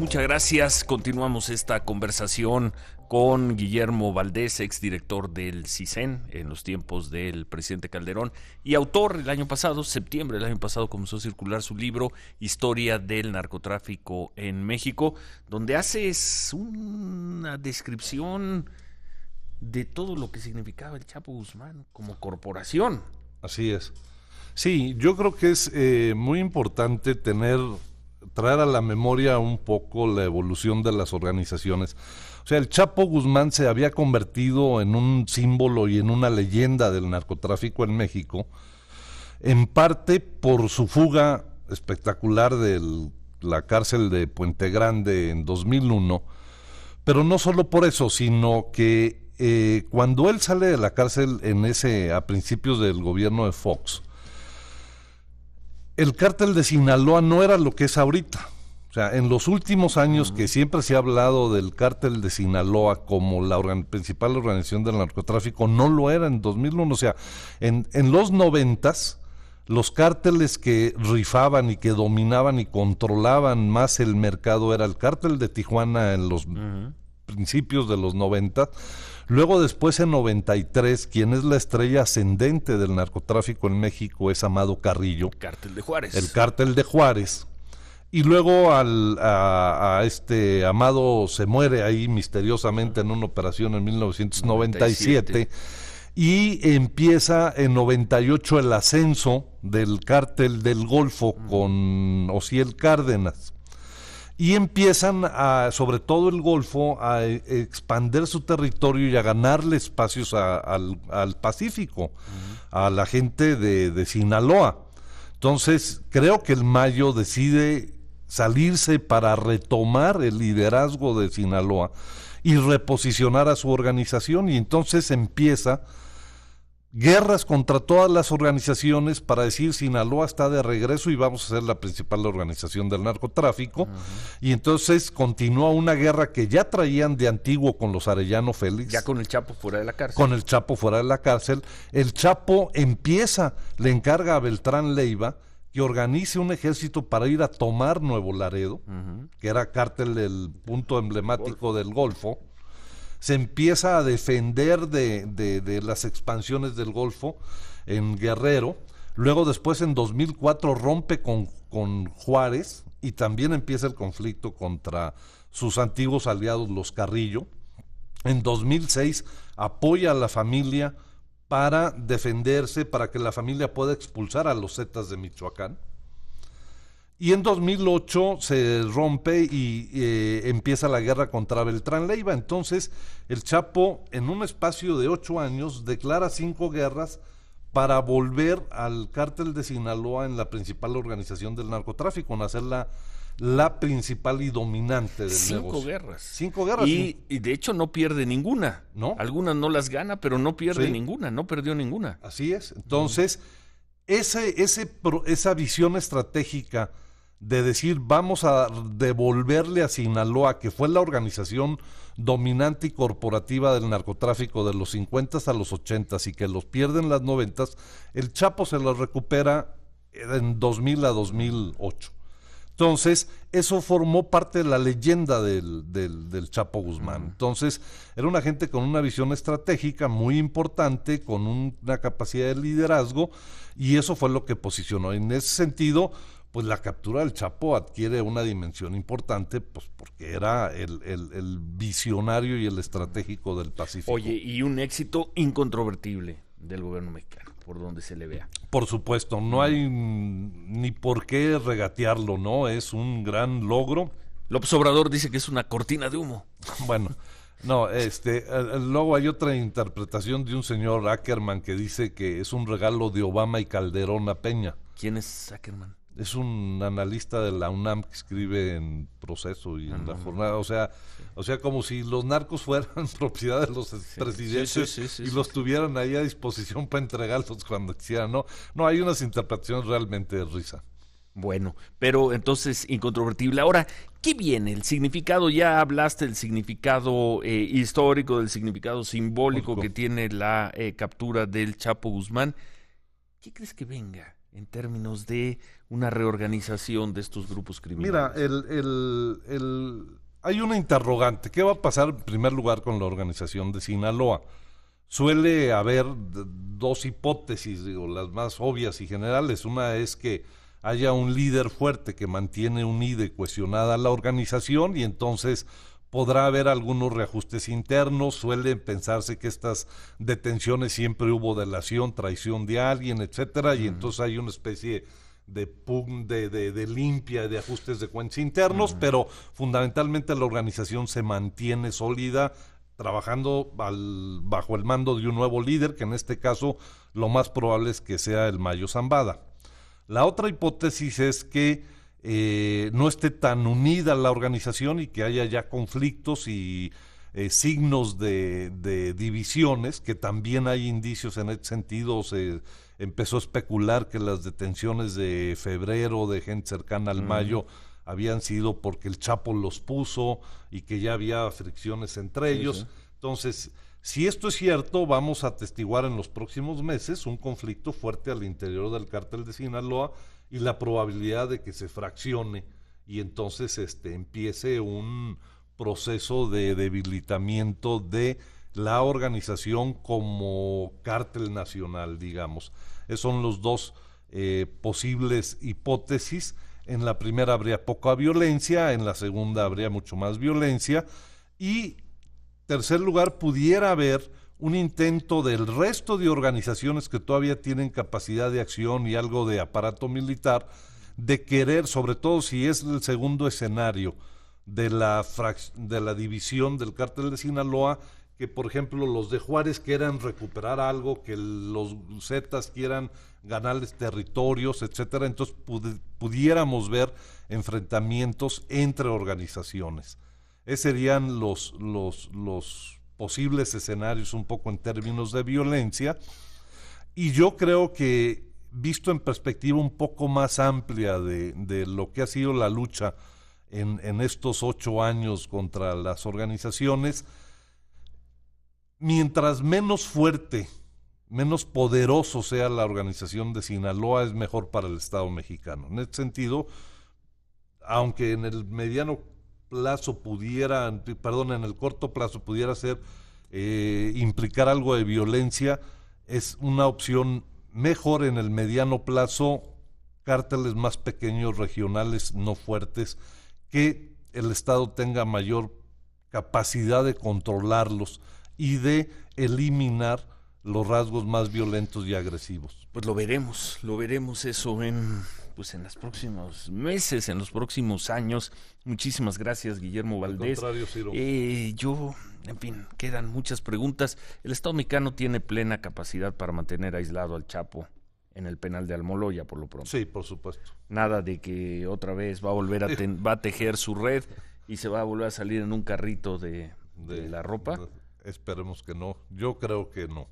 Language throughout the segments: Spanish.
muchas gracias. Continuamos esta conversación con Guillermo Valdés, exdirector del CISEN en los tiempos del presidente Calderón y autor el año pasado, septiembre del año pasado, comenzó a circular su libro Historia del narcotráfico en México, donde haces una descripción de todo lo que significaba el Chapo Guzmán como corporación. Así es. Sí, yo creo que es muy importante traer a la memoria un poco la evolución de las organizaciones. O sea, el Chapo Guzmán se había convertido en un símbolo y en una leyenda del narcotráfico en México, en parte por su fuga espectacular de la cárcel de Puente Grande en 2001, pero no solo por eso, sino que cuando él sale de la cárcel a principios del gobierno de Fox, el cártel de Sinaloa no era lo que es ahorita. O sea, en los últimos años que siempre se ha hablado del cártel de Sinaloa como la principal organización del narcotráfico, no lo era en 2001. O sea, en los 90s, los cárteles que rifaban y que dominaban y controlaban más el mercado era el cártel de Tijuana en los principios de los 90. Luego después en 93, quien es la estrella ascendente del narcotráfico en México es Amado Carrillo. El cártel de Juárez. El cártel de Juárez. Y luego Amado se muere ahí misteriosamente en una operación en 1997. Y empieza en 98 el ascenso del cártel del Golfo con Osiel Cárdenas. Y empiezan, sobre todo el Golfo, a expandir su territorio y a ganarle espacios al Pacífico, a la gente de Sinaloa. Entonces, creo que el Mayo decide salirse para retomar el liderazgo de Sinaloa y reposicionar a su organización, y entonces empieza guerras contra todas las organizaciones para decir Sinaloa está de regreso y vamos a ser la principal organización del narcotráfico. Y entonces continúa una guerra que ya traían de antiguo con los Arellano Félix. Ya con el Chapo fuera de la cárcel. Con el Chapo fuera de la cárcel. El Chapo le encarga a Beltrán Leiva que organice un ejército para ir a tomar Nuevo Laredo, que era cártel del punto emblemático del Golfo. Se empieza a defender de las expansiones del Golfo en Guerrero. Luego después en 2004 rompe con Juárez y también empieza el conflicto contra sus antiguos aliados, los Carrillo. En 2006 apoya a la familia para defenderse, para que la familia pueda expulsar a los Zetas de Michoacán. Y en 2008 se rompe y empieza la guerra contra Beltrán Leiva. Entonces el Chapo, en un espacio de 8 años, declara 5 guerras para volver al cártel de Sinaloa en la principal organización del narcotráfico, en hacerla la principal y dominante del negocio. 5 guerras. Y de hecho no pierde ninguna. ¿No? Algunas no las gana, pero no pierde ninguna, no perdió ninguna. Así es. Entonces, esa visión estratégica de decir vamos a devolverle a Sinaloa, que fue la organización dominante y corporativa del narcotráfico de los 50s a los 80s y que los pierde en las 90s, el Chapo se los recupera en 2000 a 2008. Entonces, eso formó parte de la leyenda del Chapo Guzmán. Entonces, era una gente con una visión estratégica muy importante, con una capacidad de liderazgo, y eso fue lo que posicionó. En ese sentido, pues la captura del Chapo adquiere una dimensión importante, pues porque era el visionario y el estratégico del Pacífico. Oye, y un éxito incontrovertible del gobierno mexicano, por donde se le vea. Por supuesto, no hay ni por qué regatearlo, ¿no? Es un gran logro. López Obrador dice que es una cortina de humo. Bueno, no, luego hay otra interpretación de un señor Ackerman que dice que es un regalo de Obama y Calderón a Peña. ¿Quién es Ackerman? Es un analista de la UNAM que escribe en Proceso y en La Jornada, o sea, como si los narcos fueran propiedad de los presidentes y los tuvieran ahí a disposición para entregarlos cuando quisieran. No, hay unas interpretaciones realmente de risa. Bueno, pero entonces incontrovertible. Ahora, ¿qué viene? El significado, ya hablaste del significado histórico, del significado simbólico que tiene la captura del Chapo Guzmán. ¿Qué crees que venga en términos de una reorganización de estos grupos criminales? Mira, hay una interrogante. ¿Qué va a pasar en primer lugar con la organización de Sinaloa? Suele haber dos hipótesis, digo, las más obvias y generales. Una es que haya un líder fuerte que mantiene unida y cohesionada la organización, y entonces podrá haber algunos reajustes internos. Suele pensarse que estas detenciones siempre hubo delación, traición de alguien, etcétera, y entonces hay una especie de limpia, de ajustes de cuentas internos, pero fundamentalmente la organización se mantiene sólida, trabajando bajo el mando de un nuevo líder, que en este caso lo más probable es que sea el Mayo Zambada. La otra hipótesis es que no esté tan unida la organización y que haya ya conflictos y signos de divisiones, que también hay indicios en ese sentido. Se empezó a especular que las detenciones de febrero de gente cercana al Mayo habían sido porque el Chapo los puso y que ya había fricciones entre ellos. Entonces, si esto es cierto, vamos a atestiguar en los próximos meses un conflicto fuerte al interior del cártel de Sinaloa y la probabilidad de que se fraccione y entonces empiece un proceso de debilitamiento de la organización como cártel nacional, digamos. Esos son los dos posibles hipótesis. En la primera habría poca violencia, en la segunda habría mucho más violencia, y tercer lugar, pudiera haber un intento del resto de organizaciones que todavía tienen capacidad de acción y algo de aparato militar, de querer, sobre todo si es el segundo escenario de la división del cártel de Sinaloa, que por ejemplo los de Juárez quieran recuperar algo, que los Zetas quieran ganarles territorios, etcétera. Entonces pudiéramos ver enfrentamientos entre organizaciones. Esos serían los posibles escenarios un poco en términos de violencia, y yo creo que visto en perspectiva un poco más amplia de lo que ha sido la lucha en estos 8 años contra las organizaciones, mientras menos fuerte, menos poderoso sea la organización de Sinaloa, es mejor para el Estado mexicano. En este sentido, aunque en el mediano plazo en el corto plazo pudiera ser implicar algo de violencia, es una opción mejor en el mediano plazo cárteles más pequeños, regionales, no fuertes, que el Estado tenga mayor capacidad de controlarlos y de eliminar los rasgos más violentos y agresivos. Pues lo veremos eso en los próximos meses, en los próximos años. Muchísimas gracias, Guillermo Valdés. Al contrario, Ciro. En fin, quedan muchas preguntas. El Estado mexicano tiene plena capacidad para mantener aislado al Chapo en el penal de Almoloya, por lo pronto. Sí, por supuesto. Nada de que otra vez va a volver va a tejer su red y se va a volver a salir en un carrito de la ropa. Esperemos que no. Yo creo que no.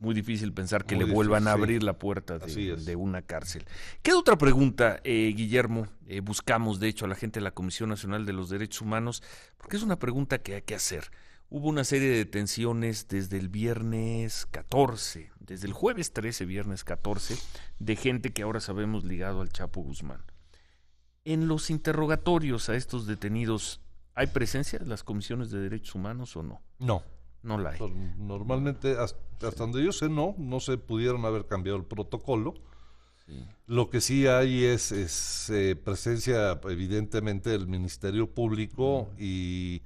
Muy difícil pensar que le vuelvan a abrir la puerta de una cárcel. Queda otra pregunta, Guillermo. Buscamos, de hecho, a la gente de la Comisión Nacional de los Derechos Humanos, porque es una pregunta que hay que hacer. Hubo una serie de detenciones desde el viernes 14, desde el jueves 13, viernes 14, de gente que ahora sabemos ligado al Chapo Guzmán. En los interrogatorios a estos detenidos, ¿hay presencia de las comisiones de derechos humanos o no? No. No la hay. Normalmente, hasta donde yo sé, no se pudieron haber cambiado el protocolo. Sí. Lo que sí hay es presencia, evidentemente, del Ministerio Público, y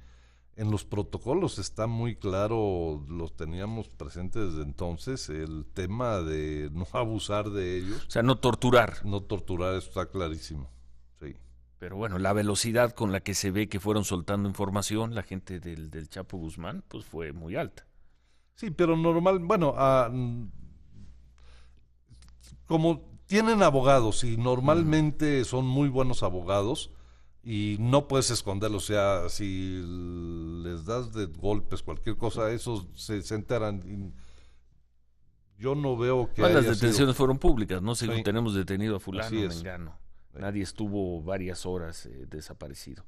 en los protocolos está muy claro, los teníamos presentes desde entonces, el tema de no abusar de ellos. O sea, no torturar. No torturar, eso está clarísimo, sí. Pero bueno, la velocidad con la que se ve que fueron soltando información la gente del Chapo Guzmán, pues fue muy alta. Sí, pero como tienen abogados y normalmente son muy buenos abogados y no puedes esconderlo, o sea, si les das de golpes, cualquier cosa, esos se enteran. Yo no veo que las detenciones fueron públicas, ¿no? Según tenemos detenido a fulano, mengano. Sí. Nadie estuvo varias horas desaparecido.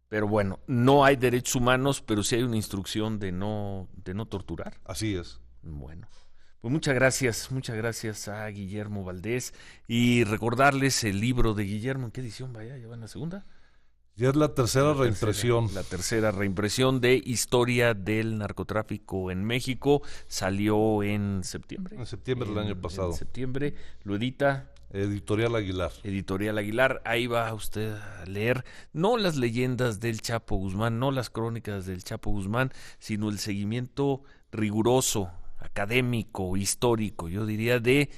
Pero bueno, no hay derechos humanos, pero sí hay una instrucción de no torturar. Así es. Bueno, pues muchas gracias a Guillermo Valdés, y recordarles el libro de Guillermo. ¿En qué edición vaya? ¿Ya va en la segunda? Ya es la tercera reimpresión. La tercera reimpresión de Historia del Narcotráfico en México. Salió en septiembre. En septiembre del año pasado. En septiembre. Lo edita Editorial Aguilar. Editorial Aguilar. Ahí va usted a leer no las leyendas del Chapo Guzmán, no las crónicas del Chapo Guzmán, sino el seguimiento riguroso, académico, histórico, yo diría, de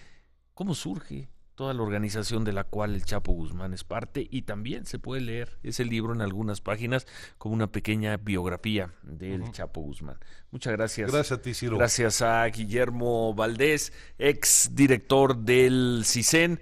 cómo surge toda la organización de la cual el Chapo Guzmán es parte, y también se puede leer ese libro en algunas páginas como una pequeña biografía del Chapo Guzmán. Muchas gracias. Gracias a ti, Ciro. Gracias a Guillermo Valdés, ex director del CISEN.